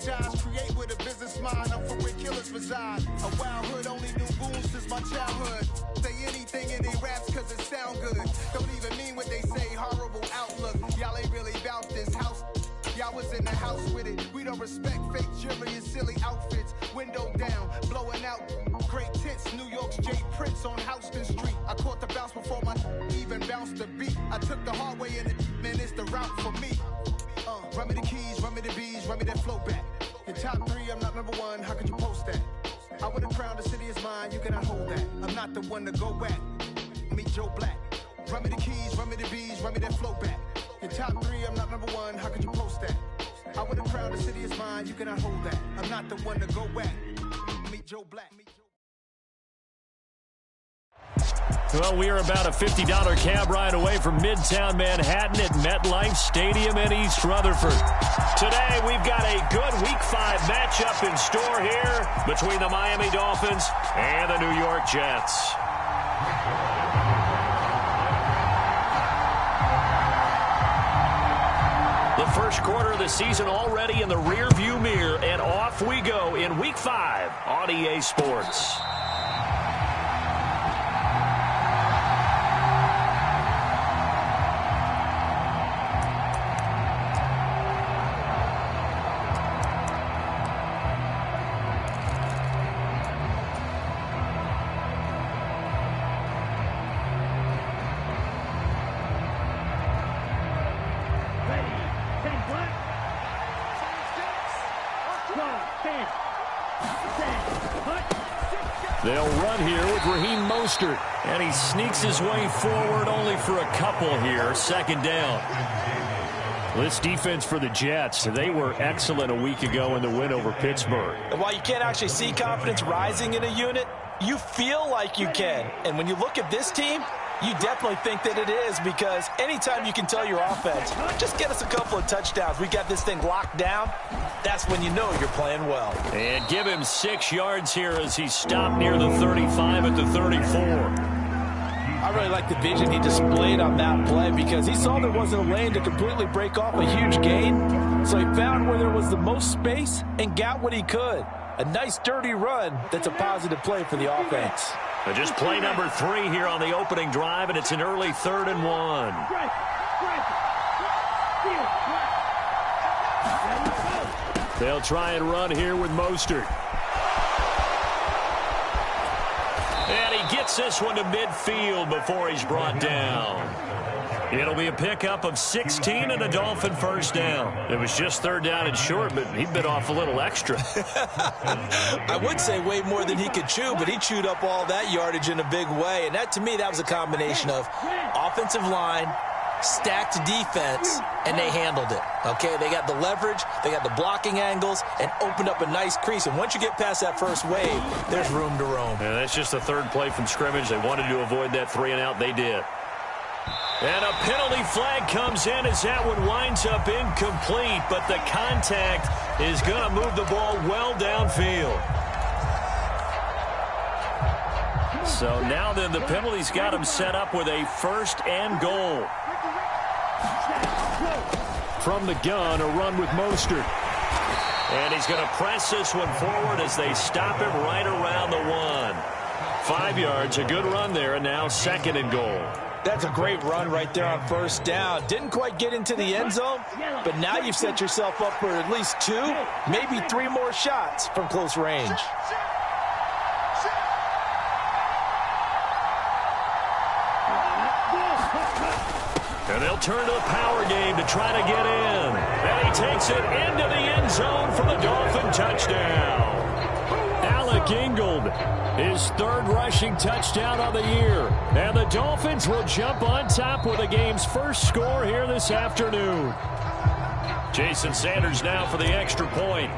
franchise, create with a business mind. I'm from where killers reside. A wild hood, only knew goons since my childhood. Say anything in they raps cause it sound good. Don't even mean what they say, horrible outlook. Y'all ain't really about this house. Y'all was in the house with it. We don't respect fake jewelry and silly outfits. Window down, blowing out great tents. New York's J. Prince on Houston Street. I caught the bounce before my even bounced the beat. I took the hard way in it, man, it's the route for me. Run me the keys, run me the bees, run me that flow back. Your top three, I'm not number one, how could you post that? I would've crowned the city is mine, you cannot hold that. I'm not the one to go back. Meet Joe Black. Run me the keys, run me the bees, run me that flow back. Your top three, I'm not number one, how could you post that? I would've crowned the city is mine, you cannot hold that. I'm not the one to go back. Meet Joe Black. Well, we are about a $50 cab ride away from Midtown Manhattan at MetLife Stadium in East Rutherford. Today, we've got a good Week 5 matchup in store here between the Miami Dolphins and the New York Jets. The first quarter of the season already in the rearview mirror, and off we go in Week 5 on EA Sports. They'll run here with Raheem Mostert, and he sneaks his way forward only for a couple here. Second down. This defense for the Jets, they were excellent a week ago in the win over Pittsburgh. And while you can't actually see confidence rising in a unit, you feel like you can. And when you look at this team, you definitely think that it is, because anytime you can tell your offense, just get us a couple of touchdowns, we got this thing locked down, that's when you know you're playing well. And give him 6 yards here as he stopped near the 35 at the 34. I really like the vision he displayed on that play, because he saw there wasn't a lane to completely break off a huge gain, so he found where there was the most space and got what he could. A nice dirty run that's a positive play for the offense. Just play number 3 here on the opening drive, and it's an early 3rd and 1. They'll try and run here with Mostert. And he gets this one to midfield before he's brought down. It'll be a pickup of 16 and a Dolphin first down. It was just 3rd down and short, but he bit off a little extra. I would say way more than he could chew, but he chewed up all that yardage in a big way. And that, to me, that was a combination of offensive line, stacked defense, and they handled it. Okay, they got the leverage, they got the blocking angles, and opened up a nice crease. And once you get past that first wave, there's room to roam. Yeah, that's just the 3rd play from scrimmage. They wanted to avoid that 3-and-out. They did. And a penalty flag comes in as that one winds up incomplete, but the contact is going to move the ball well downfield. So now then the penalty's got him set up with a 1st and goal. From the gun, a run with Mostert. And he's going to press this one forward as they stop him right around the 1. 5 yards, a good run there, and now 2nd and goal. That's a great run right there on 1st down. Didn't quite get into the end zone, but now you've set yourself up for at least 2, maybe 3 more shots from close range. And they'll turn to the power game to try to get in. And he takes it into the end zone for the Dolphin touchdown. Alec Ingold, his 3rd rushing touchdown of the year. And the Dolphins will jump on top with the game's first score here this afternoon. Jason Sanders now for the extra point.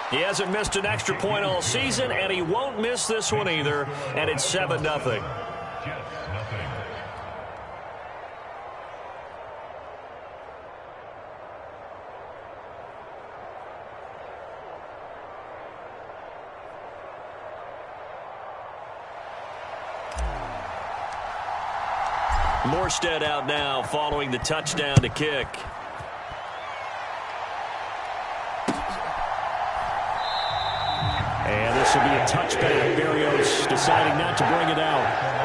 He hasn't missed an extra point all season, and he won't miss this one either. And it's 7-0. Morstead out now following the touchdown to kick. And this will be a touchback. Berrios deciding not to bring it out.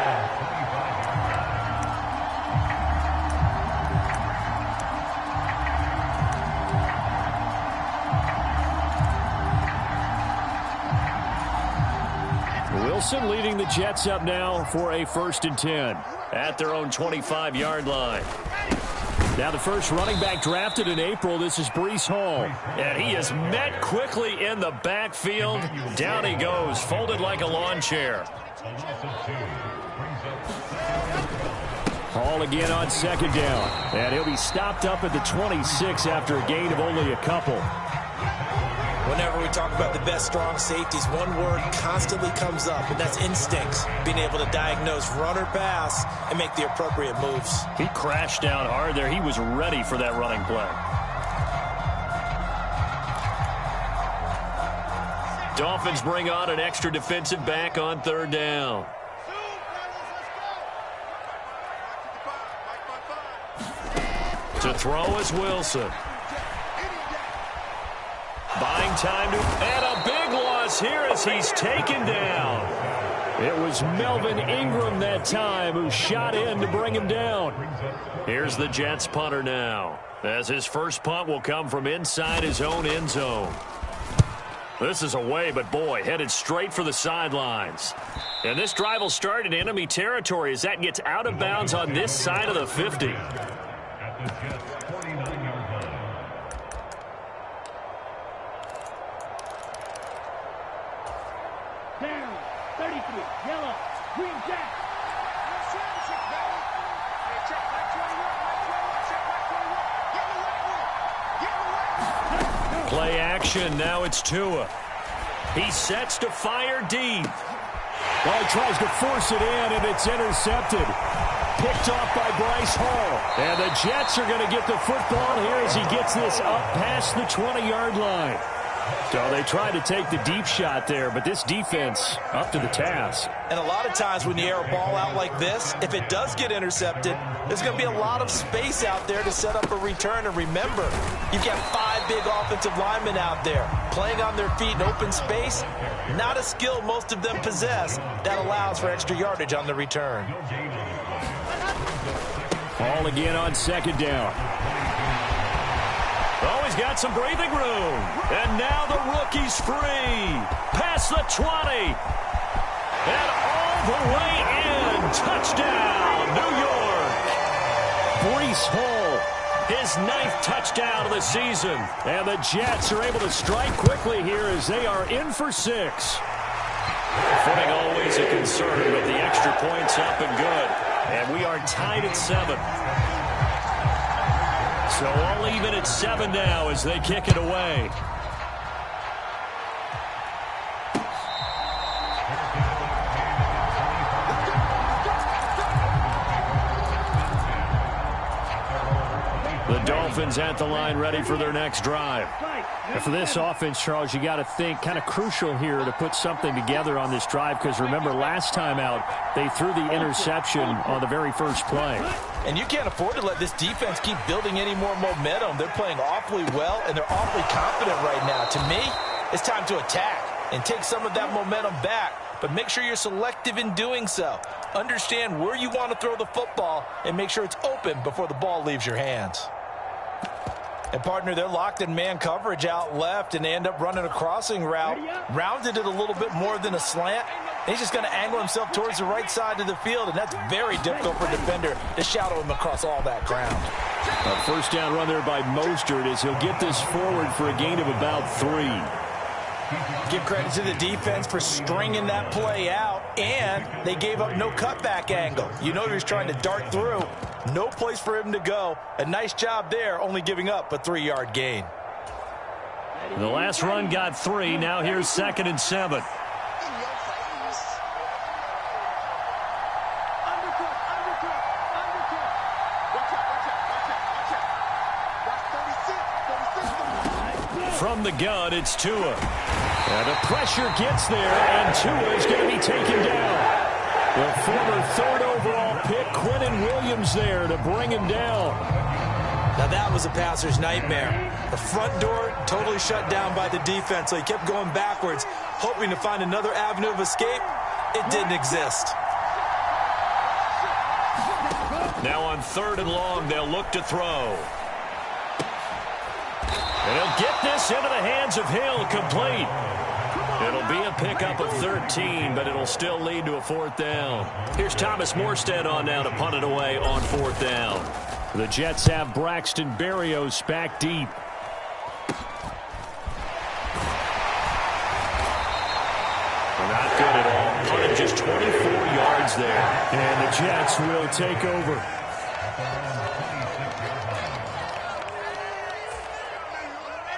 Wilson leading the Jets up now for a 1st and 10 at their own 25-yard line. Now the first running back drafted in April, this is Breece Hall. And he is met quickly in the backfield. Down he goes, folded like a lawn chair. Hall again on 2nd down. And he'll be stopped up at the 26 after a gain of only a couple. Whenever we talk about the best strong safeties, one word constantly comes up, and that's instincts. Being able to diagnose run or pass and make the appropriate moves. He crashed down hard there. He was ready for that running play. Dolphins bring on an extra defensive back on 3rd down. To throw is Wilson. Buying time and a big loss here as he's taken down. It was Melvin Ingram that time who shot in to bring him down. Here's the Jets punter now, as his first punt will come from inside his own end zone. This is away, but boy, headed straight for the sidelines. And this drive will start in enemy territory as that gets out of bounds on this side of the 50. Down, 33, yellow, green jack. Play action, now it's Tua. He sets to fire deep. Well, he tries to force it in, and it's intercepted. Picked off by Bryce Hall. And the Jets are going to get the football here as he gets this up past the 20-yard line. So they tried to take the deep shot there, but this defense up to the task. And a lot of times when you air a ball out like this, if it does get intercepted, there's going to be a lot of space out there to set up a return. And remember, you've got 5 big offensive linemen out there playing on their feet in open space. Not a skill most of them possess that allows for extra yardage on the return. Ball again on 2nd down. Oh, he's got some breathing room. And now the rookie's free. Past the 20. And all the way in. Touchdown, New York. Breece Hall, his 9th touchdown of the season. And the Jets are able to strike quickly here as they are in for 6. Footing always a concern, but the extra point's up and good. And we are tied at 7. So all even at 7 now as they kick it away. The Dolphins at the line ready for their next drive. And for this offense, Charles, you got to think kind of crucial here to put something together on this drive because remember last time out they threw the interception on the very first play. And you can't afford to let this defense keep building any more momentum. They're playing awfully well, and they're awfully confident right now. To me, it's time to attack and take some of that momentum back, but make sure you're selective in doing so. Understand where you want to throw the football and make sure it's open before the ball leaves your hands. And, partner, they're locked in man coverage out left, and they end up running a crossing route. Rounded it a little bit more than a slant. He's just going to angle himself towards the right side of the field, and that's very difficult for a defender to shadow him across all that ground. A first down run there by Mostert as he'll get this forward for a gain of about 3. Give credit to the defense for stringing that play out, and they gave up no cutback angle. You know he was trying to dart through. No place for him to go. A nice job there, only giving up a 3-yard gain. The last run got 3. Now here's 2nd and 7. From the gun, it's Tua. And the pressure gets there, and Tua is going to be taken down. The former 3rd overall pick Quinnen Williams there to bring him down. Now that was a passer's nightmare. The front door totally shut down by the defense, so he kept going backwards, hoping to find another avenue of escape. It didn't exist. Now on 3rd and long, they'll look to throw. And he'll get this into the hands of Hill, complete. It'll be a pickup of 13, but it'll still lead to a 4th down. Here's Thomas Morstead on now to punt it away on 4th down. The Jets have Braxton Berrios back deep. Not good at all. Punted just 24 yards there. And the Jets will take over.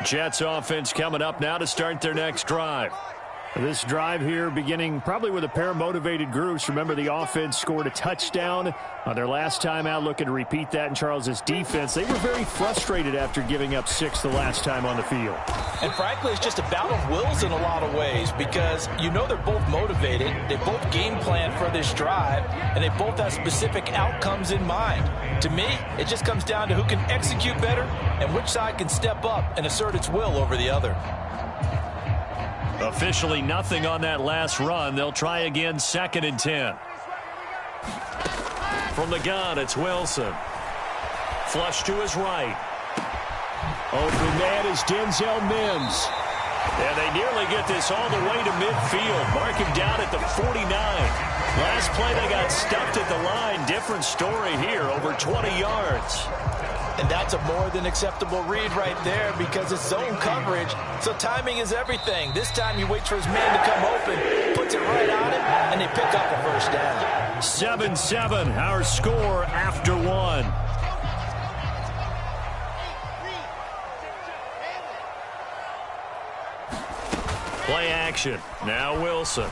Jets offense coming up now to start their next drive. This drive here beginning probably with a pair of motivated groups. Remember, the offense scored a touchdown on their last time out, looking to repeat that in Charles's defense. They were very frustrated after giving up 6 the last time on the field. And frankly, it's just a bout of wills in a lot of ways, because you know they're both motivated, they both game plan for this drive, and they both have specific outcomes in mind. To me, it just comes down to who can execute better and which side can step up and assert its will over the other. Officially nothing on that last run. They'll try again, 2nd and 10. From the gun, it's Wilson. Flush to his right. Open man is Denzel Mims. And they nearly get this all the way to midfield. Mark him down at the 49. Last play, they got stuffed at the line. Different story here, over 20 yards. And that's a more than acceptable read right there, because it's zone coverage, so timing is everything. This time you wait for his man to come open, puts it right on him, and they pick up a 1st down. 7-7, our score after 1. Play action. Now Wilson.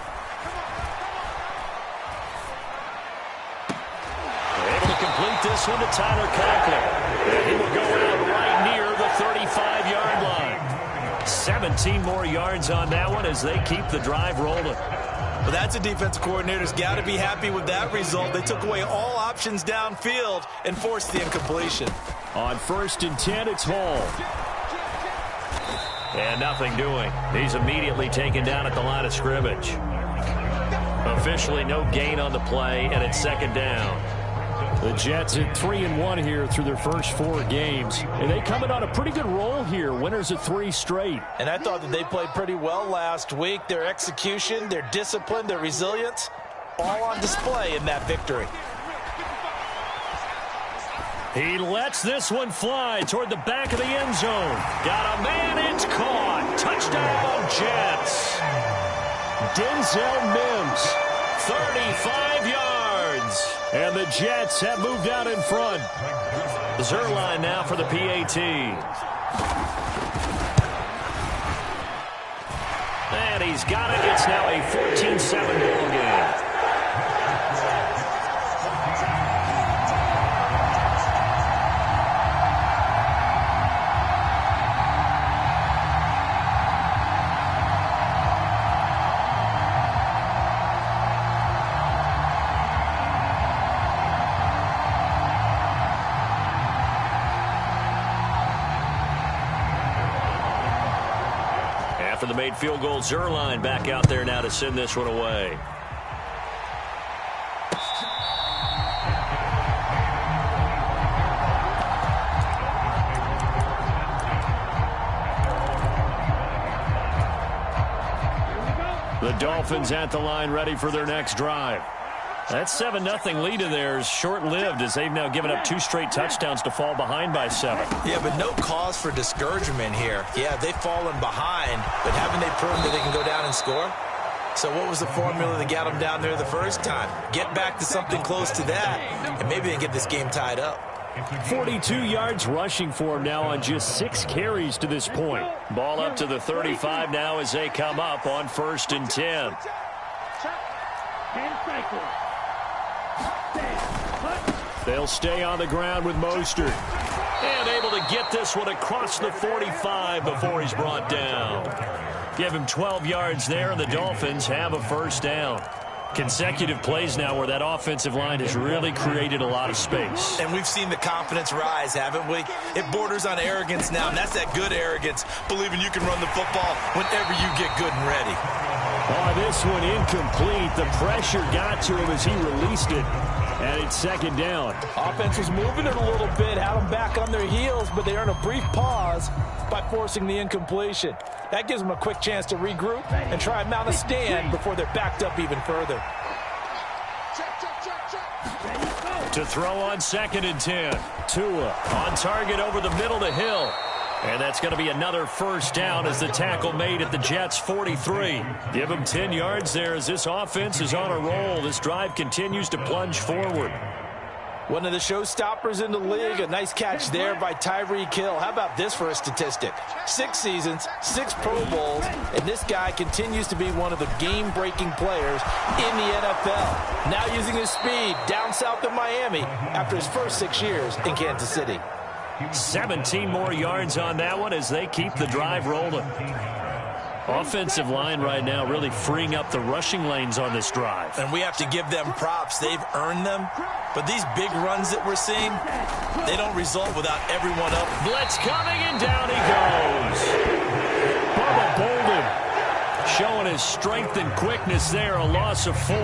Able to complete this one to Tyler Conklin. And he will go out right near the 35-yard line. 17 more yards on that one as they keep the drive rolling. Well, that's a defense coordinator's got to be happy with that result. They took away all options downfield and forced the incompletion. On 1st and 10, it's Hall. And nothing doing. He's immediately taken down at the line of scrimmage. Officially no gain on the play, and it's 2nd down. The Jets at 3-1 here through their first 4 games. And they coming on a pretty good roll here. Winners of 3 straight. And I thought that they played pretty well last week. Their execution, their discipline, their resilience, all on display in that victory. He lets this one fly toward the back of the end zone. Got a man, it's caught. Touchdown, Jets. Denzel Mims. 35 yards. And the Jets have moved out in front. Zerline now for the PAT. And he's got it. It's now a 14-7 ball game. For the made field goal, Zerline back out there now to send this one away. The Dolphins at the line ready for their next drive. That 7-0 lead of theirs short-lived as they've now given up 2 straight touchdowns to fall behind by 7. Yeah, but no cause for discouragement here. Yeah, they've fallen behind, but haven't they proven that they can go down and score? So what was the formula that got them down there the first time? Get back to something close to that, and maybe they can get this game tied up. 42 yards rushing for him now on just 6 carries to this point. Ball up to the 35 now as they come up on 1st and 10. They'll stay on the ground with Mostert. And able to get this one across the 45 before he's brought down. Give him 12 yards there, and the Dolphins have a 1st down. Consecutive plays now where that offensive line has really created a lot of space. And we've seen the confidence rise, haven't we? It borders on arrogance now, and that's that good arrogance, believing you can run the football whenever you get good and ready. Oh, this one incomplete. The pressure got to him as he released it. And it's second down. Offense was moving it a little bit, had them back on their heels, but they earned a brief pause by forcing the incompletion. That gives them a quick chance to regroup and try and mount a stand before they're backed up even further. To throw on 2nd and 10. Tua on target over the middle to Hill. And that's going to be another first down as the tackle made at the Jets' 43. Give them 10 yards there as this offense is on a roll. This drive continues to plunge forward. One of the showstoppers in the league. A nice catch there by Tyreek Hill. How about this for a statistic? 6 seasons, 6 Pro Bowls, and this guy continues to be one of the game-breaking players in the NFL. Now using his speed down south of Miami after his first 6 years in Kansas City. 17 more yards on that one as they keep the drive rolling. Offensive line right now really freeing up the rushing lanes on this drive. And we have to give them props. They've earned them. But these big runs that we're seeing, they don't result without everyone up. Blitz coming, and down he goes. Bubba Bolden showing his strength and quickness there, a loss of 4.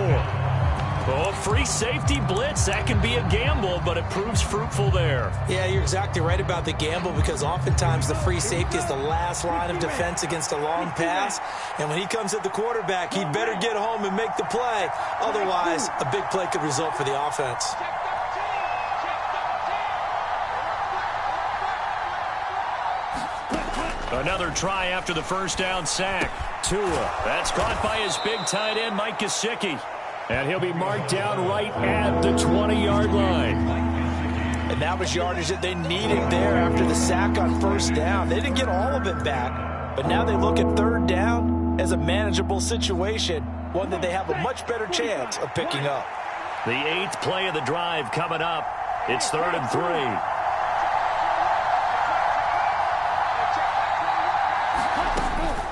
Oh, free safety blitz, that can be a gamble, but it proves fruitful there. Yeah, you're exactly right about the gamble because oftentimes the free safety is the last line of defense against a long pass. And when he comes at the quarterback, he'd better get home and make the play. Otherwise, a big play could result for the offense. Another try after the first down sack. Tua, that's caught by his big tight end, Mike Gesicki. And he'll be marked down right at the 20-yard line. And that was yardage that they needed there after the sack on first down. They didn't get all of it back, but now they look at 3rd down as a manageable situation, one that they have a much better chance of picking up. The 8th play of the drive coming up. It's 3rd and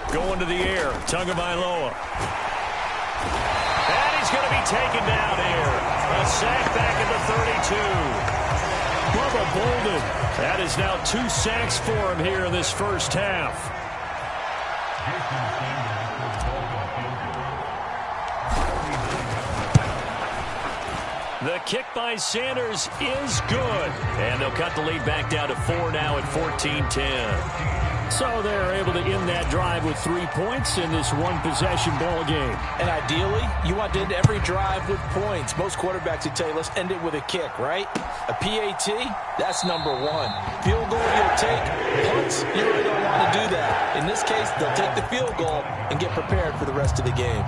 3. Going to the air, Tagovailoa. He's going to be taken down here. A sack back at the 32. Bubba Bolden. That is now 2 sacks for him here in this first half. The kick by Sanders is good. And they'll cut the lead back down to 4 now at 14-10. So they're able to end that drive with 3 points in this one-possession ball game. And ideally, you want to end every drive with points. Most quarterbacks would tell you, let's end it with a kick, right? A PAT, that's number 1. Field goal you'll take. Punts, you really don't want to do that. In this case, they'll take the field goal and get prepared for the rest of the game.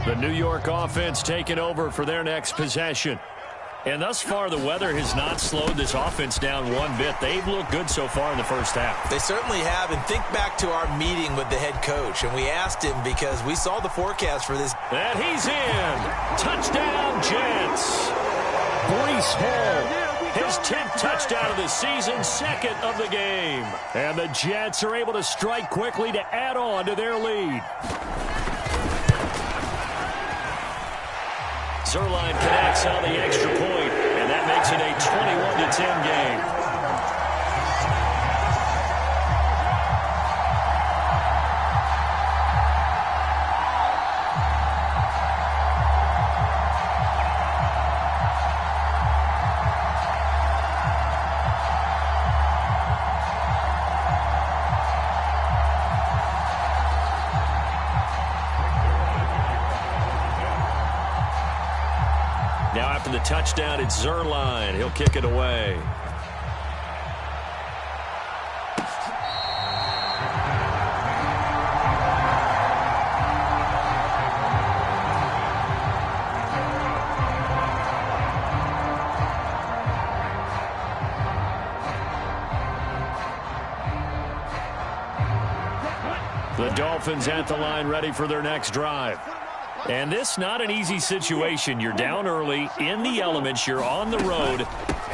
The New York offense taking over for their next possession. And thus far, the weather has not slowed this offense down one bit. They've looked good so far in the first half. They certainly have. And think back to our meeting with the head coach. And we asked him because we saw the forecast for this. And he's in. Touchdown, Jets. Breece Hall, his 10th touchdown of the season, 2nd of the game. And the Jets are able to strike quickly to add on to their lead. Zerline connects on the extra point, and that makes it a 21-10 game. Now after the touchdown, it's Zerline. He'll kick it away. The Dolphins at the line ready for their next drive. And this not an easy situation. You're down early, in the elements, you're on the road,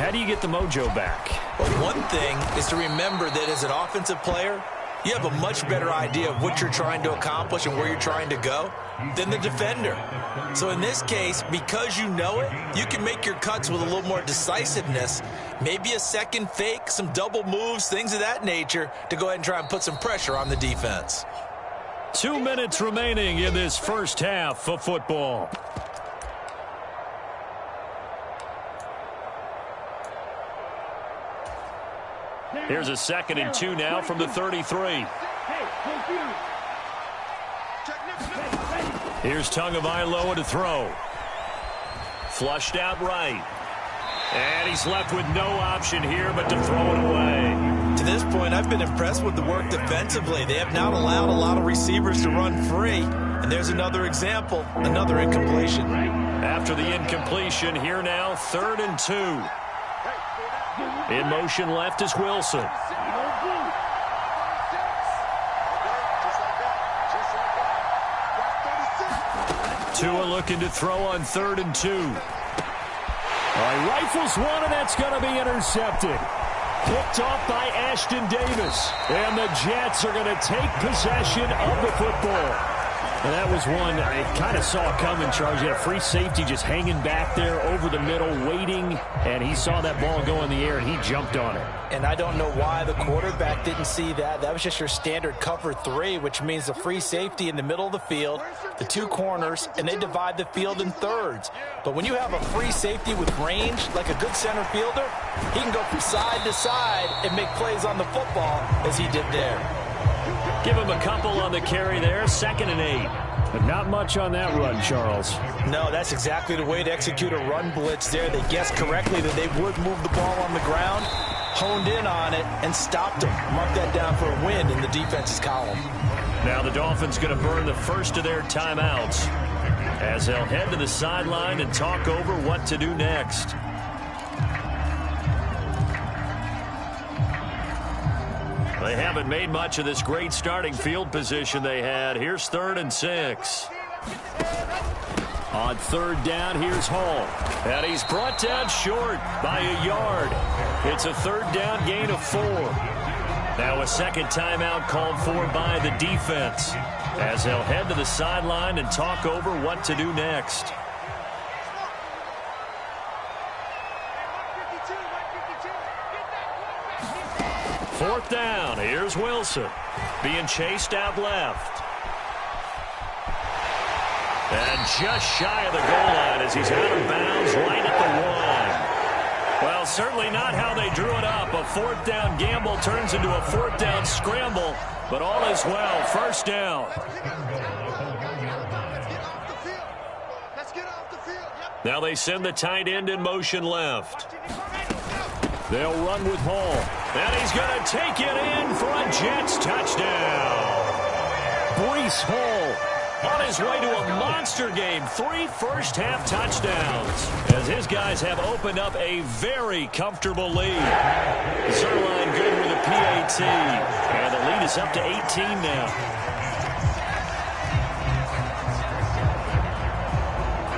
How do you get the mojo back? Well, one thing is to remember that as an offensive player, you have a much better idea of what you're trying to accomplish and where you're trying to go than the defender. So in this case, because you know it, you can make your cuts with a little more decisiveness, maybe a second fake, some double moves, things of that nature, to go ahead and try and put some pressure on the defense. 2 minutes remaining in this first half of football. Here's a 2nd and 2 now from the 33. Here's Tagovailoa to throw. Flushed out right. And he's left with no option here but to throw it away. To this point, I've been impressed with the work defensively. They have not allowed a lot of receivers to run free. And there's another example, another incompletion. After the incompletion, here now, 3rd and 2. In motion left is Wilson. Tua looking to throw on 3rd and 2. Rifles one, and that's going to be intercepted. Picked off by Ashton Davis. And the Jets are going to take possession of the football. And that was one I kind of saw coming, Charles. You had a free safety just hanging back there over the middle, waiting, and he saw that ball go in the air, and he jumped on it. And I don't know why the quarterback didn't see that. That was just your standard cover 3, which means the free safety in the middle of the field, the 2 corners, and they divide the field in thirds. But when you have a free safety with range, like a good center fielder, he can go from side to side and make plays on the football as he did there. Give him a couple on the carry there, 2nd and 8. But not much on that run, Charles. No, that's exactly the way to execute a run blitz there. They guessed correctly that they would move the ball on the ground, honed in on it, and stopped them. Mark that down for a win in the defense's column. Now the Dolphins going to burn the first of their timeouts as they'll head to the sideline and talk over what to do next. They haven't made much of this great starting field position they had. Here's 3rd and 6. On 3rd down, here's Hall. And he's brought down short by a yard. It's a 3rd down gain of 4. Now a second timeout called for by the defense as they'll head to the sideline and talk over what to do next. Fourth down. Here's Wilson. Being chased out left. And just shy of the goal line as he's out of bounds right at the 1. Well, certainly not how they drew it up. A 4th down gamble turns into a 4th down scramble, but all is well. 1st down. Now they send the tight end in motion left. They'll run with Hall. And he's going to take it in for a Jets touchdown. Breece Hall on his way to a monster game. 3 first-half touchdowns as his guys have opened up a very comfortable lead. Zerline good with a PAT. And the lead is up to 18 now.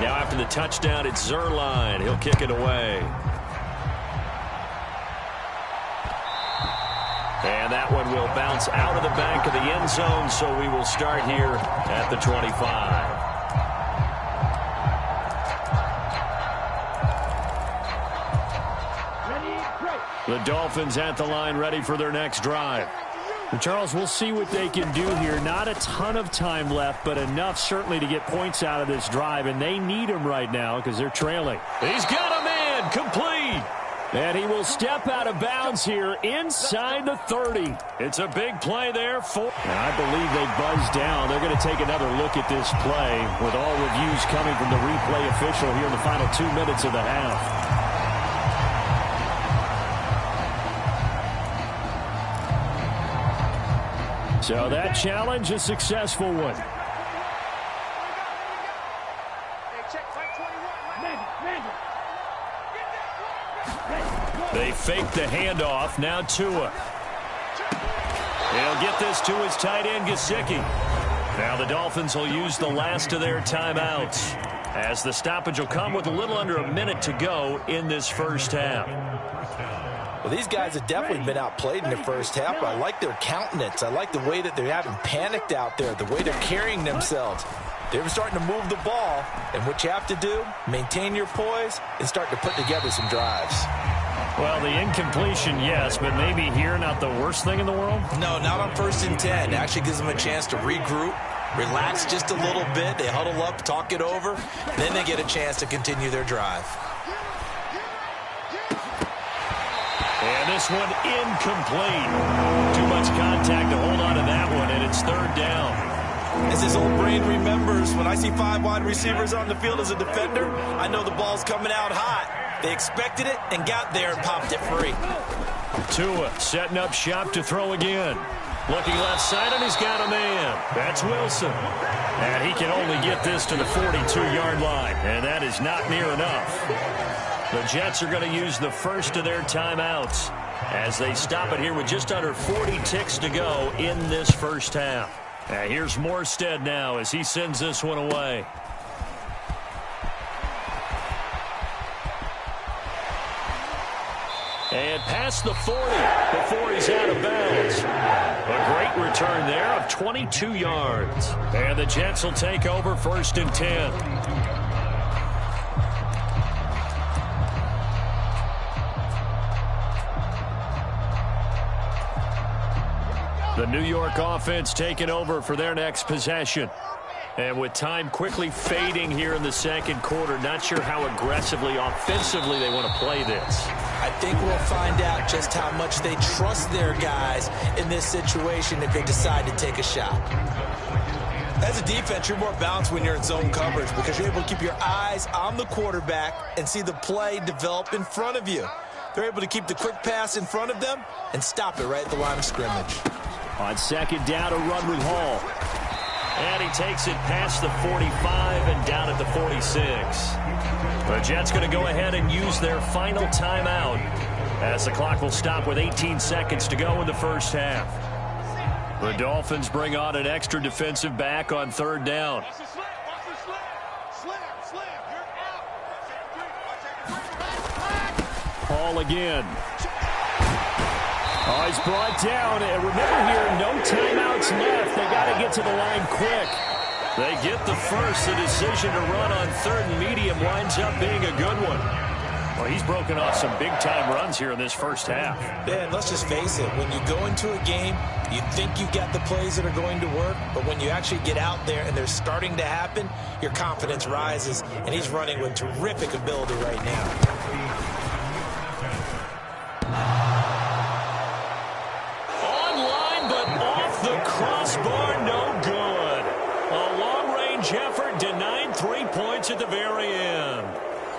Now after the touchdown, it's Zerline. He'll kick it away. And that one will bounce out of the back of the end zone, so we will start here at the 25. The Dolphins at the line, ready for their next drive. And Charles, we'll see what they can do here. Not a ton of time left, but enough certainly to get points out of this drive, and they need them right now because they're trailing. He's got him in, complete. And he will step out of bounds here inside the 30. It's a big play there for... And I believe they buzzed down. They're going to take another look at this play with all reviews coming from the replay official here in the final 2 minutes of the half. So that challenge, a successful one. They fake the handoff. Now Tua. He'll get this to his tight end, Gesicki. Now the Dolphins will use the last of their timeouts. as the stoppage will come with a little under a minute to go in this first half. Well, these guys have definitely been outplayed in the first half, but I like their countenance. I like the way that they haven't panicked out there, the way they're carrying themselves. They're starting to move the ball, and what you have to do, maintain your poise and start to put together some drives. Well, the incompletion, yes, but maybe here not the worst thing in the world? No, not on 1st and 10. It actually gives them a chance to regroup, relax just a little bit. They huddle up, talk it over, then they get a chance to continue their drive. And this one incomplete. Too much contact to hold on to that one, and it's 3rd down. As his old brain remembers, when I see 5 wide receivers on the field as a defender, I know the ball's coming out hot. They expected it and got there and popped it free. Tua setting up shop to throw again. Looking left side, and he's got a man. That's Wilson. And he can only get this to the 42-yard line, and that is not near enough. The Jets are going to use the first of their timeouts as they stop it here with just under 40 ticks to go in this first half. And here's Morstead now as he sends this one away. And past the 40 before he's out of bounds. A great return there of 22 yards. And the Jets will take over 1st and 10. The New York offense taking over for their next possession. And with time quickly fading here in the second quarter, not sure how aggressively, offensively they want to play this. I think we'll find out just how much they trust their guys in this situation if they decide to take a shot. As a defense, you're more balanced when you're in zone coverage because you're able to keep your eyes on the quarterback and see the play develop in front of you. They're able to keep the quick pass in front of them and stop it right at the line of scrimmage. On 2nd down, a run with Hall. And he takes it past the 45 and down at the 46. The Jets going to go ahead and use their final timeout as the clock will stop with 18 seconds to go in the first half. The Dolphins bring on an extra defensive back on 3rd down. Hall again. Oh, he's brought down. And remember here, no timeouts left. They got to get to the line quick. They get the first. The decision to run on 3rd and medium winds up being a good one. Well, he's broken off some big-time runs here in this first half. Yeah, and let's just face it. When you go into a game, you think you've got the plays that are going to work, but when you actually get out there and they're starting to happen, your confidence rises, and he's running with terrific ability right now. Crossbar, no good. A long-range effort denied 3 points at the very end.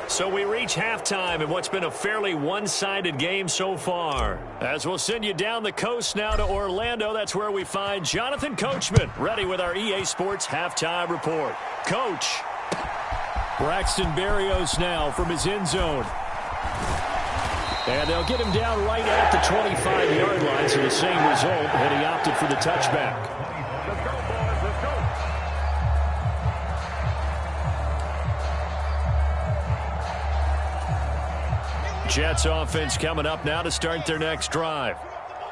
So we reach halftime in what's been a fairly one-sided game so far. As we'll send you down the coast now to Orlando, that's where we find Jonathan Coachman, ready with our EA Sports Halftime Report. Coach. Braxton Berrios now from his end zone. And they'll get him down right at the 25-yard line, so the same result, and he opted for the touchback. Let's go, boys. Let's go. Jets offense coming up now to start their next drive.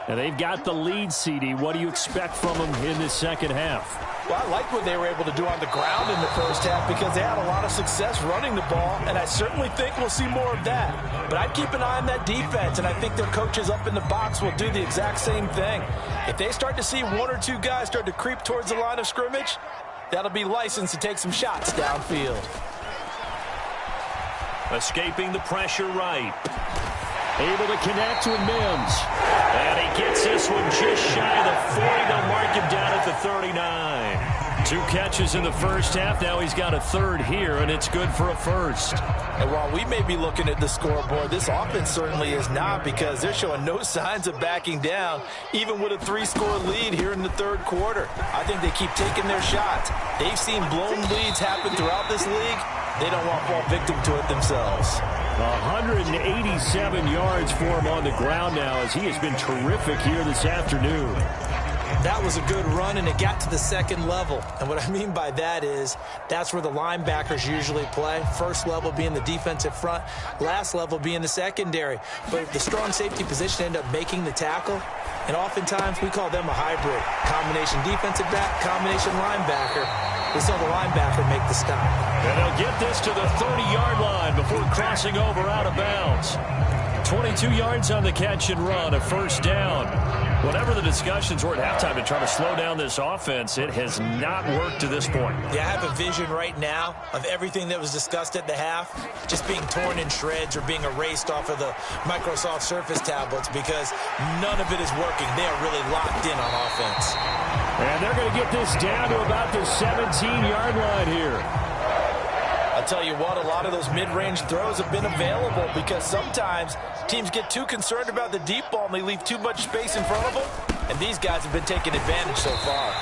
And they've got the lead, CD. What do you expect from them in this second half? Well, I like what they were able to do on the ground in the first half because they had a lot of success running the ball, and I certainly think we'll see more of that. But I'd keep an eye on that defense, and I think their coaches up in the box will do the exact same thing. If they start to see 1 or 2 guys start to creep towards the line of scrimmage, that'll be licensed to take some shots downfield. Escaping the pressure right. Able to connect with Mims. And he gets this one just shy of the 40. They'll mark him down at the 39. 2 catches in the first half. Now he's got a 3rd here, and it's good for a first. And while we may be looking at the scoreboard, this offense certainly is not because they're showing no signs of backing down, even with a 3-score lead here in the 3rd quarter. I think they keep taking their shots. They've seen blown leads happen throughout this league. They don't want to fall victim to it themselves. 187 yards for him on the ground now as he has been terrific here this afternoon. That was a good run, and it got to the second level. And what I mean by that is that's where the linebackers usually play. First level being the defensive front, last level being the secondary. But the strong safety position ended up making the tackle, and oftentimes we call them a hybrid. Combination defensive back, combination linebacker. We saw the linebacker make the stop. And they'll get this to the 30-yard line before crossing over out of bounds. 22 yards on the catch and run, a first down. Whatever the discussions were at halftime to try to slow down this offense, it has not worked to this point. Yeah, I have a vision right now of everything that was discussed at the half just being torn in shreds or being erased off of the Microsoft Surface tablets because none of it is working. They are really locked in on offense. And they're going to get this down to about the 17-yard line here. I'll tell you what, a lot of those mid-range throws have been available because sometimes teams get too concerned about the deep ball and they leave too much space in front of them. And these guys have been taking advantage so far.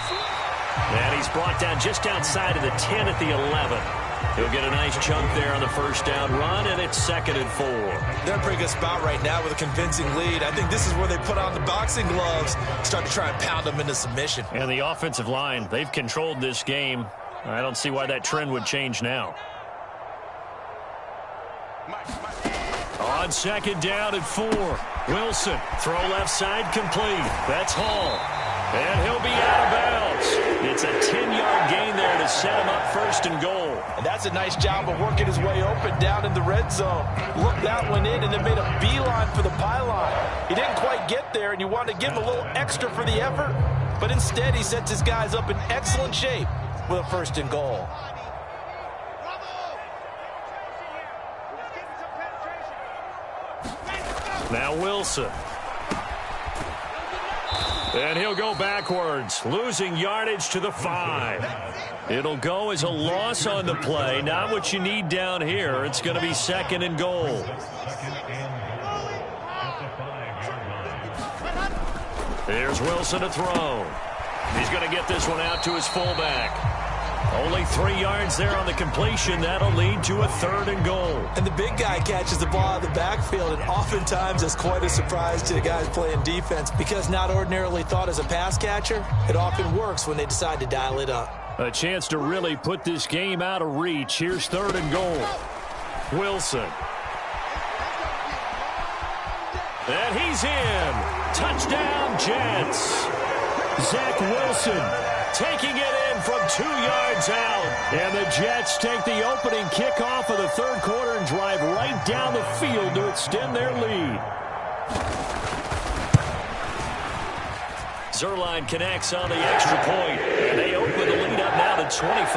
And he's brought down just outside of the 10 at the 11. He'll get a nice chunk there on the first down run, and it's 2nd and 4. They're in a pretty good spot right now with a convincing lead. I think this is where they put on the boxing gloves, start to try and pound them into submission. And the offensive line, they've controlled this game. I don't see why that trend would change now. On 2nd down and 4. Wilson, throw left side complete. That's Hall. And he'll be out of bounds. It's a 10-yard gain there to set him up 1st and goal. And that's a nice job of working his way open down in the red zone. Looked that one in and then made a beeline for the pylon. He didn't quite get there, and you wanted to give him a little extra for the effort. But instead, he sets his guys up in excellent shape with a 1st and goal. Now Wilson. And he'll go backwards, losing yardage to the 5. It'll go as a loss on the play. Not what you need down here. It's going to be 2nd and goal. Here's Wilson to throw. He's going to get this one out to his fullback. Only 3 yards there on the completion. That'll lead to a 3rd and goal. And the big guy catches the ball out of the backfield, and oftentimes it's quite a surprise to the guys playing defense because not ordinarily thought as a pass catcher, it often works when they decide to dial it up. A chance to really put this game out of reach. Here's 3rd and goal. Wilson. And he's in. Touchdown, Jets. Zach Wilson taking it in from 2 yards out. And the Jets take the opening kickoff of the 3rd quarter and drive right down the field to extend their lead. Zerline connects on the extra point. And they open the lead up now to 25.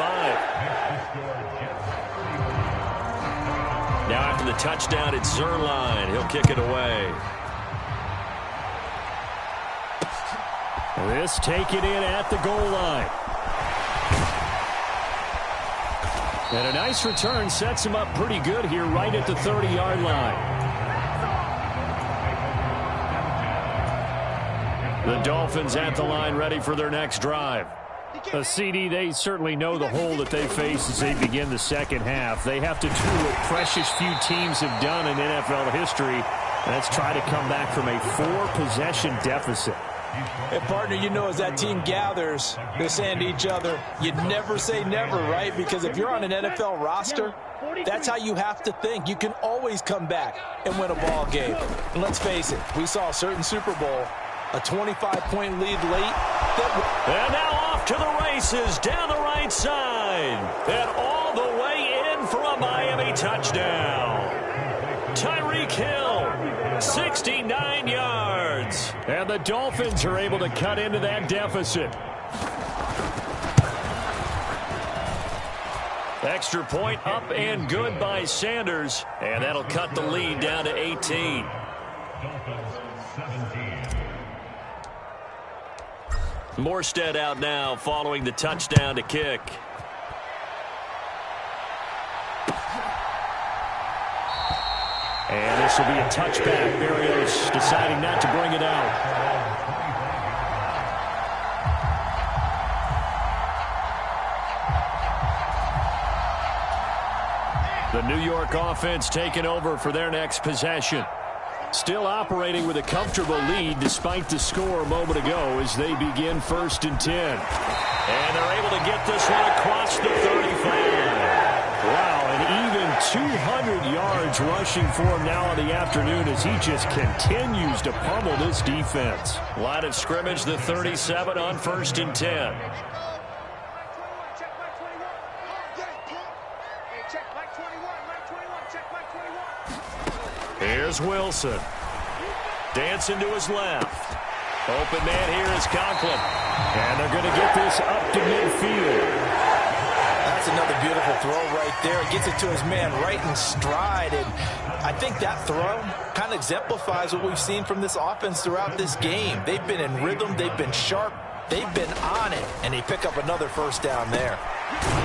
Now after the touchdown, it's Zerline. He'll kick it away. This taken in at the goal line. And a nice return sets him up pretty good here right at the 30-yard line. The Dolphins at the line ready for their next drive. A CD, they certainly know the hole that they face as they begin the second half. They have to do what precious few teams have done in NFL history, and that's try to come back from a 4-possession deficit. And partner, you know, as that team gathers, they're saying to each other, you never say never, right? Because if you're on an NFL roster, that's how you have to think. You can always come back and win a ball game. And let's face it, we saw a certain Super Bowl, a 25-point lead late. And now off to the races down the right side. And all the way in for a Miami touchdown. Tyreek Hill, 69 yards. And the Dolphins are able to cut into that deficit. Extra point up and good by Sanders. And that'll cut the lead down to 18. Morstead out now following the touchdown to kick. And this will be a touchback. Berrios deciding not to bring it out. The New York offense taking over for their next possession. Still operating with a comfortable lead despite the score a moment ago as they begin 1st and 10. And they're able to get this one across the 35. Wow, and even 200 yards rushing for him now in the afternoon as he just continues to pummel this defense. Line of scrimmage, the 37 on 1st and 10. Here's Wilson. Dancing to his left. Open man here is Conklin. And they're going to get this up to midfield. That's another beautiful throw right there. He gets it to his man right in stride. And I think that throw kind of exemplifies what we've seen from this offense throughout this game. They've been in rhythm. They've been sharp. They've been on it. And they pick up another first down there.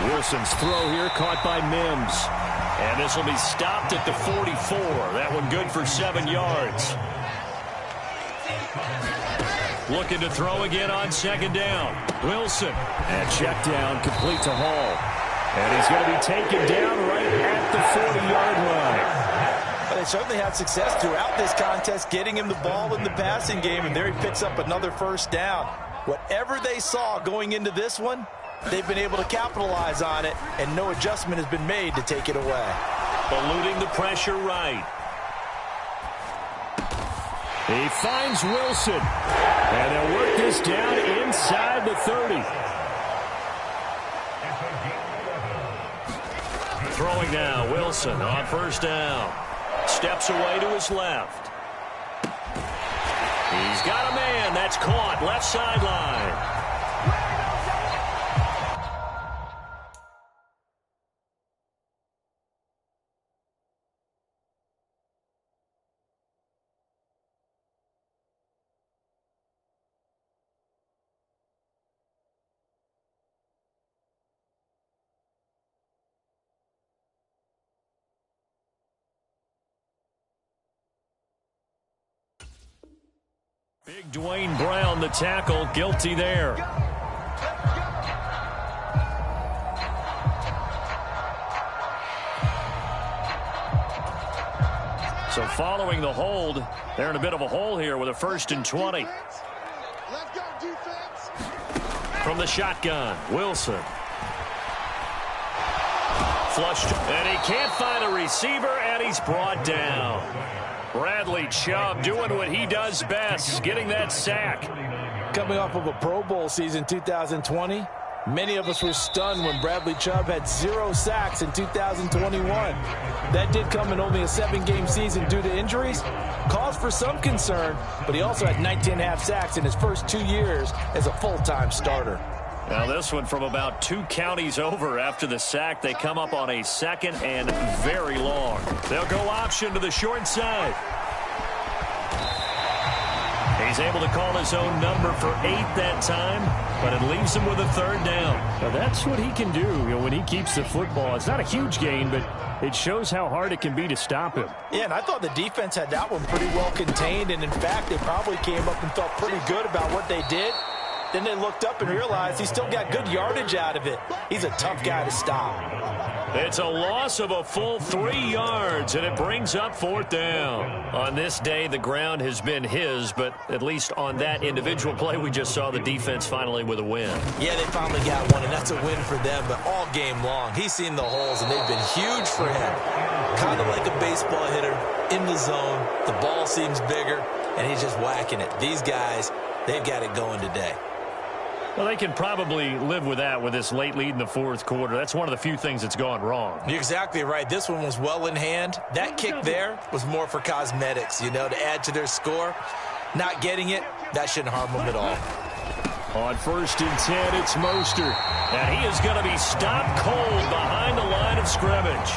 Wilson's throw here caught by Mims. And this will be stopped at the 44. That one good for 7 yards. Looking to throw again on 2nd down. Wilson. And check down complete to Hall. And he's going to be taken down right at the 40-yard line. But they certainly had success throughout this contest getting him the ball in the passing game, and there he picks up another first down. Whatever they saw going into this one, they've been able to capitalize on it, and no adjustment has been made to take it away. Eluding the pressure right. He finds Wilson. And they'll work this down inside the 30. Throwing now, Wilson on 1st down. Steps away to his left. He's got a man. That's caught. Left sideline. Big Dwayne Brown, the tackle, guilty there. So following the hold, they're in a bit of a hole here with a 1st and 20. From the shotgun, Wilson. Flushed, and he can't find a receiver, and he's brought down. Bradley Chubb doing what he does best, getting that sack. Coming off of a Pro Bowl season 2020, many of us were stunned when Bradley Chubb had 0 sacks in 2021. That did come in only a 7-game season due to injuries. Cause for some concern, but he also had 19.5 sacks in his first 2 years as a full-time starter. Now this one from about 2 counties over after the sack. They come up on a 2nd and very long. They'll go option to the short side. He's able to call his own number for 8 that time, but it leaves him with a 3rd down. Now that's what he can do, when he keeps the football. It's not a huge gain, but it shows how hard it can be to stop him. Yeah, and I thought the defense had that one pretty well contained, and in fact, they probably came up and felt pretty good about what they did. Then they looked up and realized he still got good yardage out of it. He's a tough guy to stop. It's a loss of a full 3 yards, and it brings up 4th down. On this day, the ground has been his, but at least on that individual play, we just saw the defense finally with a win. Yeah, they finally got one, and that's a win for them, but all game long, he's seen the holes, and they've been huge for him. Kind of like a baseball hitter in the zone. The ball seems bigger, and he's just whacking it. These guys, they've got it going today. Well, they can probably live with that with this late lead in the 4th quarter. That's one of the few things that's gone wrong. You're exactly right. This one was well in hand. That kick there was more for cosmetics, to add to their score. Not getting it, that shouldn't harm them at all. On 1st and 10, it's Mostert. And he is going to be stopped cold behind the line of scrimmage.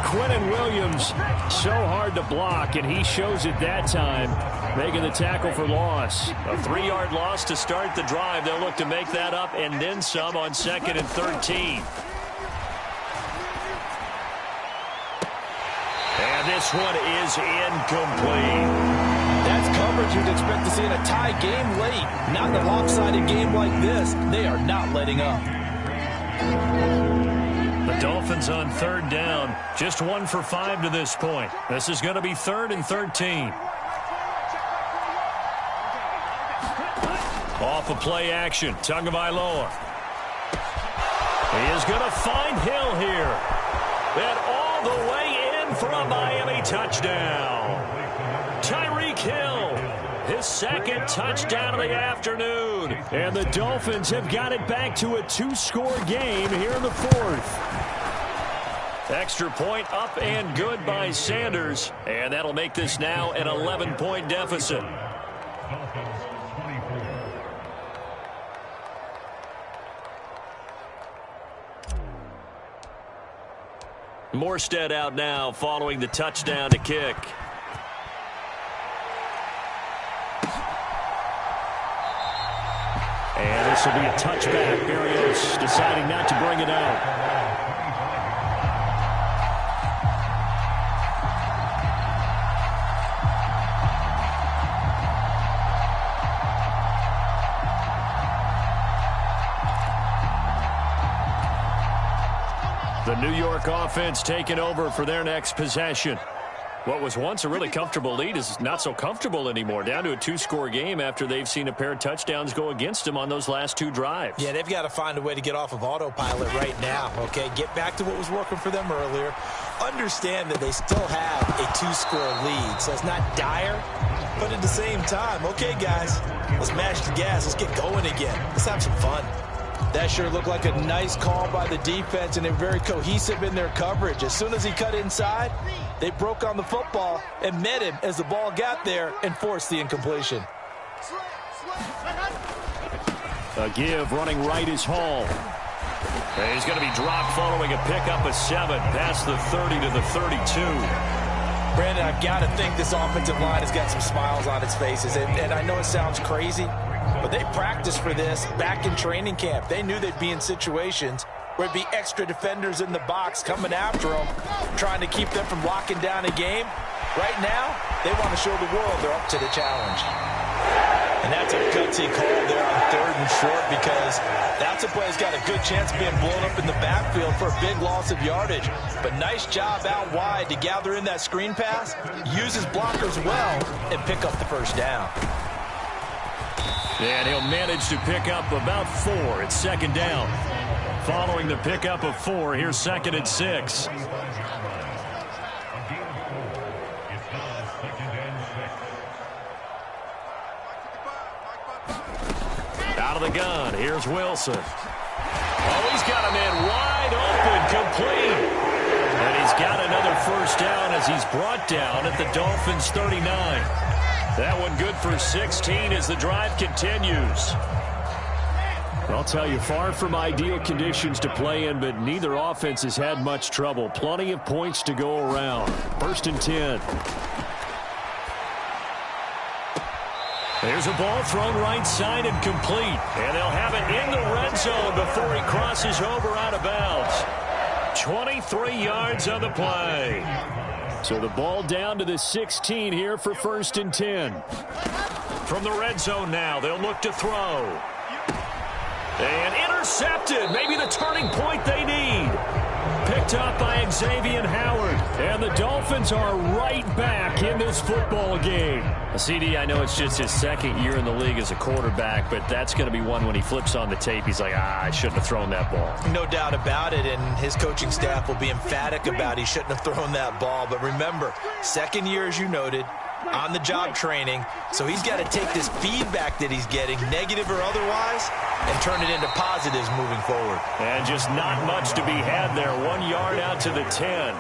Quinnen Williams, so hard to block, and he shows it that time, making the tackle for loss. A 3-yard loss to start the drive. They'll look to make that up and then some on 2nd and 13. And this one is incomplete. That's coverage you'd expect to see in a tie game late. Not in a lopsided game like this. They are not letting up. The Dolphins on 3rd down. Just 1 for 5 to this point. This is going to be 3rd and 13. off of play action. Tagovailoa. He is going to find Hill here. And all the way in for a Miami touchdown. Tyreek Hill, his second touchdown of the afternoon. And the Dolphins have got it back to a 2-score game here in the fourth. Extra point up and good by Sanders. And that'll make this now an 11-point deficit. Morstead out now following the touchdown to kick. And this will be a touchback. Berrios deciding not to bring it out. The New York offense taking over for their next possession. What was once a really comfortable lead is not so comfortable anymore. Down to a 2-score game after they've seen a pair of touchdowns go against them on those last 2 drives. Yeah, they've got to find a way to get off of autopilot right now, okay? Get back to what was working for them earlier. Understand that they still have a 2-score lead, so it's not dire, but at the same time, okay, guys, let's mash the gas. Let's get going again. Let's have some fun. That sure looked like a nice call by the defense, and they're very cohesive in their coverage. As soon as he cut inside, they broke on the football and met him as the ball got there and forced the incompletion. A give running right is Hall. And he's going to be dropped following a pickup of 7 past the 30 to the 32. Brandon, I've got to think this offensive line has got some smiles on its faces. And I know it sounds crazy, but they practiced for this back in training camp. They knew they'd be in situations where it'd be extra defenders in the box coming after them, trying to keep them from locking down a game. Right now, they want to show the world they're up to the challenge. And that's a gutsy call there on 3rd and short, because that's a play that's got a good chance of being blown up in the backfield for a big loss of yardage. But nice job out wide to gather in that screen pass, use his blockers well, and pick up the first down. And he'll manage to pick up about 4 at 2nd down. Following the pickup of 4, here's 2nd and 6. Out of the gun, here's Wilson. Oh, he's got a man wide open, complete. And he's got another first down as he's brought down at the Dolphins' 39. That one good for 16 as the drive continues. I'll tell you, far from ideal conditions to play in, but neither offense has had much trouble. Plenty of points to go around. 1st and 10. There's a ball thrown right side and complete. And they'll have it in the red zone before he crosses over out of bounds. 23 yards on the play. So the ball down to the 16 here for 1st and 10. From the red zone now, they'll look to throw. And intercepted. Maybe the turning point they need. Picked up by Xavier Howard. And the Dolphins are right back in this football game. CD, I know it's just his 2nd year in the league as a quarterback, but that's going to be one when he flips on the tape, he's like, I shouldn't have thrown that ball. No doubt about it, and his coaching staff will be emphatic about he shouldn't have thrown that ball. But remember, 2nd year, as you noted, on-the-job training, so he's got to take this feedback that he's getting, negative or otherwise, and turn it into positives moving forward. And just not much to be had there. 1 yard out to the 10.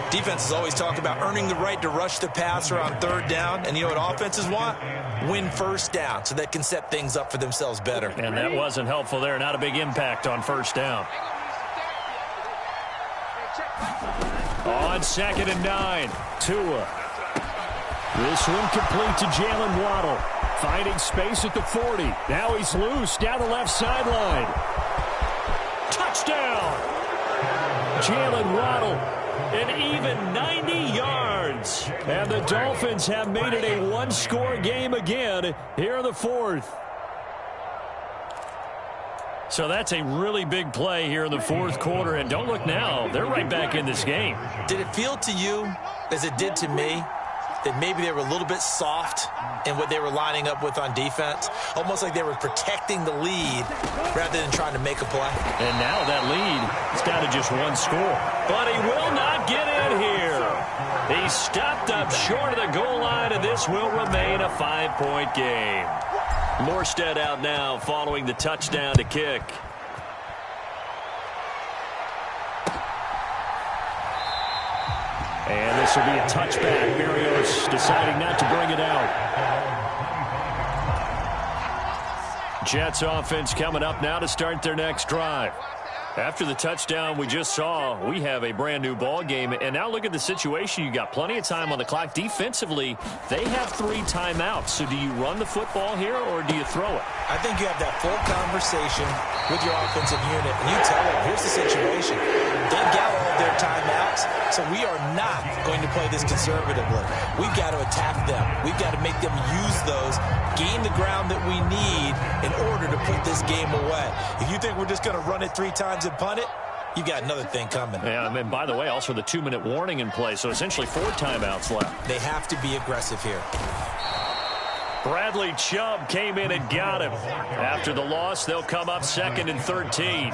Defenses always talk about earning the right to rush the passer on 3rd down, and you know what offenses want? Win 1st down so they can set things up for themselves better. And that wasn't helpful there. Not a big impact on 1st down. On 2nd and 9, Tua. This one complete to Jalen Waddle. Finding space at the 40. Now he's loose down the left sideline. Touchdown! Jalen Waddle, an even 90 yards. And the Dolphins have made it a 1-score game again here in the 4th. So that's a really big play here in the 4th quarter. And don't look now, they're right back in this game. Did it feel to you, as it did to me, that maybe they were a little bit soft in what they were lining up with on defense. Almost like they were protecting the lead rather than trying to make a play. And now that lead is down to just one score. But he will not get in here. He stopped up short of the goal line, and this will remain a 5-point game. Morstead out now following the touchdown to kick. And this will be a touchback. Berrios deciding not to bring it out. Jets offense coming up now to start their next drive. After the touchdown we just saw, we have a brand new ball game. And now look at the situation. You got plenty of time on the clock. Defensively, they have 3 timeouts. So do you run the football here or do you throw it? I think you have that full conversation with your offensive unit. And you tell them, here's the situation. They've got all of their timeouts, so we are not going to play this conservatively. We've got to attack them. We've got to make them use those, gain the ground that we need in order to put this game away. If you think we're just going to run it 3 times and punt it, you got another thing coming. Yeah, and by the way, also the 2-minute warning in play, so essentially 4 timeouts left. They have to be aggressive here. Bradley Chubb came in and got him. After the loss, they'll come up 2nd and 13.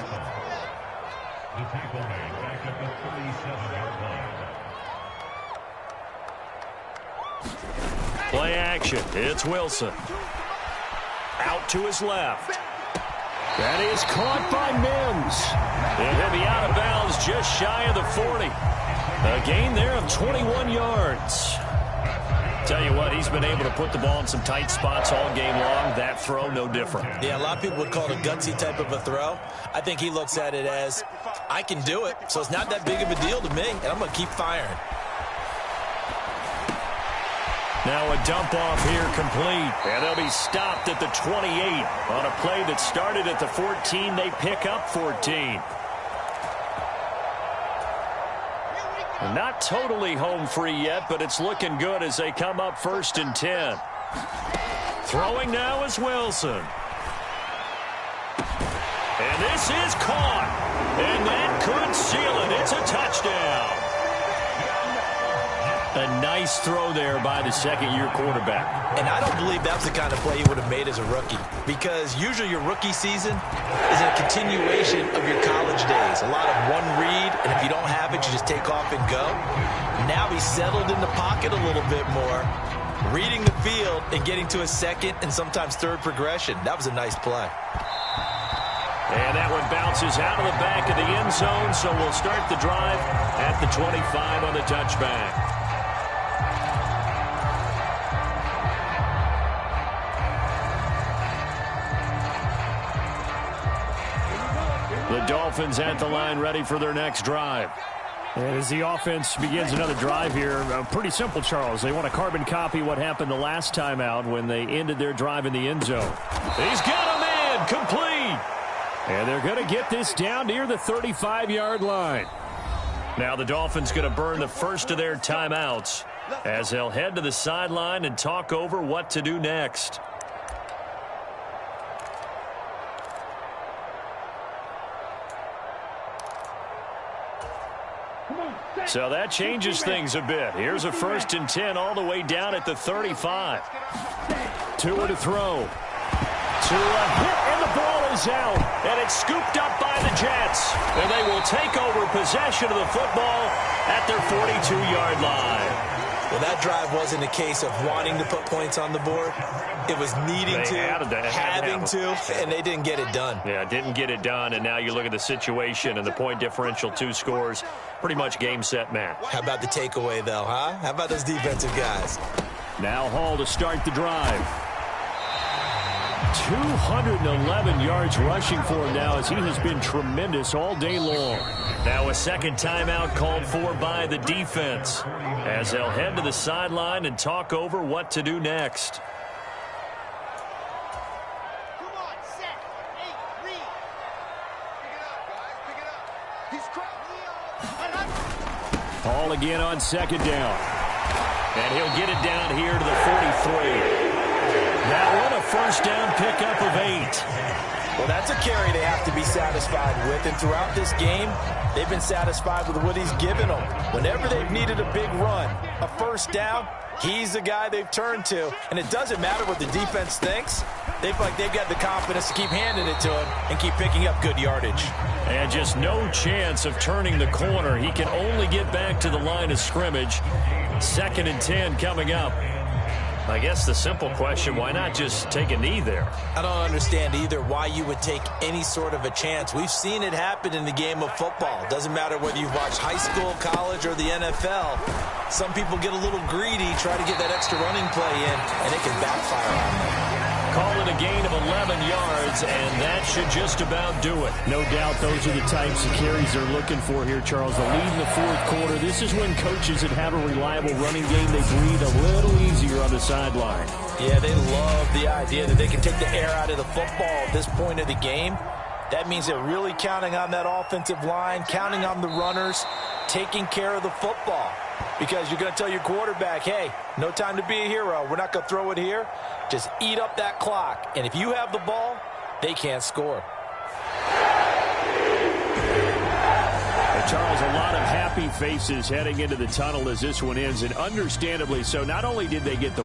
Play action. It's Wilson. Out to his left. That is caught by Mims. And he'll be out of bounds just shy of the 40. A gain there of 21 yards. Tell you what, he's been able to put the ball in some tight spots all game long. That throw, no different. Yeah, a lot of people would call it a gutsy type of a throw. I think he looks at it as, I can do it, so it's not that big of a deal to me, and I'm going to keep firing. Now a dump off here complete. And they'll be stopped at the 28. On a play that started at the 14, they pick up 14. Not totally home free yet, but it's looking good as they come up 1st and 10. Throwing now is Wilson. And this is caught. And that could seal it. It's a touchdown. A nice throw there by the second-year quarterback. And I don't believe that's the kind of play he would have made as a rookie, because usually your rookie season is a continuation of your college days. A lot of one read, and if you don't have it, you just take off and go. Now he's settled in the pocket a little bit more, reading the field and getting to a second and sometimes third progression. That was a nice play. And that one bounces out of the back of the end zone, so we'll start the drive at the 25 on the touchback. The Dolphins at the line, ready for their next drive. And as the offense begins another drive here, pretty simple, Charles. They want to carbon copy what happened the last time out when they ended their drive in the end zone. He's got a man, complete. And they're going to get this down near the 35-yard line. Now the Dolphins going to burn the first of their timeouts as they'll head to the sideline and talk over what to do next. So that changes things a bit. Here's a 1st and 10 all the way down at the 35. Tua to throw. Tua hit, and the ball is out. And it's scooped up by the Jets. And they will take over possession of the football at their 42-yard line. Well, that drive wasn't a case of wanting to put points on the board. It was needing to, having to, and they didn't get it done. Yeah, didn't get it done, and now you look at the situation and the point differential, 2 scores, pretty much game, set, match. How about the takeaway, though, huh? How about those defensive guys? Now Hall to start the drive. 211 yards rushing for him now as he has been tremendous all day long. Now a second timeout called for by the defense as they'll head to the sideline and talk over what to do next. Hall again on 2nd down. And he'll get it down here to the 43. That one a 1st down pickup of 8. Well, that's a carry they have to be satisfied with. And throughout this game, they've been satisfied with what he's given them. Whenever they've needed a big run, a first down, he's the guy they've turned to. And it doesn't matter what the defense thinks. They feel like they've got the confidence to keep handing it to him and keep picking up good yardage. And just no chance of turning the corner. He can only get back to the line of scrimmage. 2nd and 10 coming up. I guess the simple question, why not just take a knee there? I don't understand either why you would take any sort of a chance. We've seen it happen in the game of football. It doesn't matter whether you've watched high school, college, or the NFL. Some people get a little greedy, try to get that extra running play in, and it can backfire on them. Call it a gain of 11 yards, and that should just about do it. No doubt those are the types of carries they're looking for here, Charles. The lead in the 4th quarter. This is when coaches that have a reliable running game, they breathe a little easier on the sideline. Yeah, they love the idea that they can take the air out of the football at this point of the game. That means they're really counting on that offensive line, counting on the runners, taking care of the football. Because you're going to tell your quarterback, hey, no time to be a hero. We're not going to throw it here. Just eat up that clock. And if you have the ball, they can't score. And Charles, a lot of happy faces heading into the tunnel as this one ends, and understandably so. Not only did they get the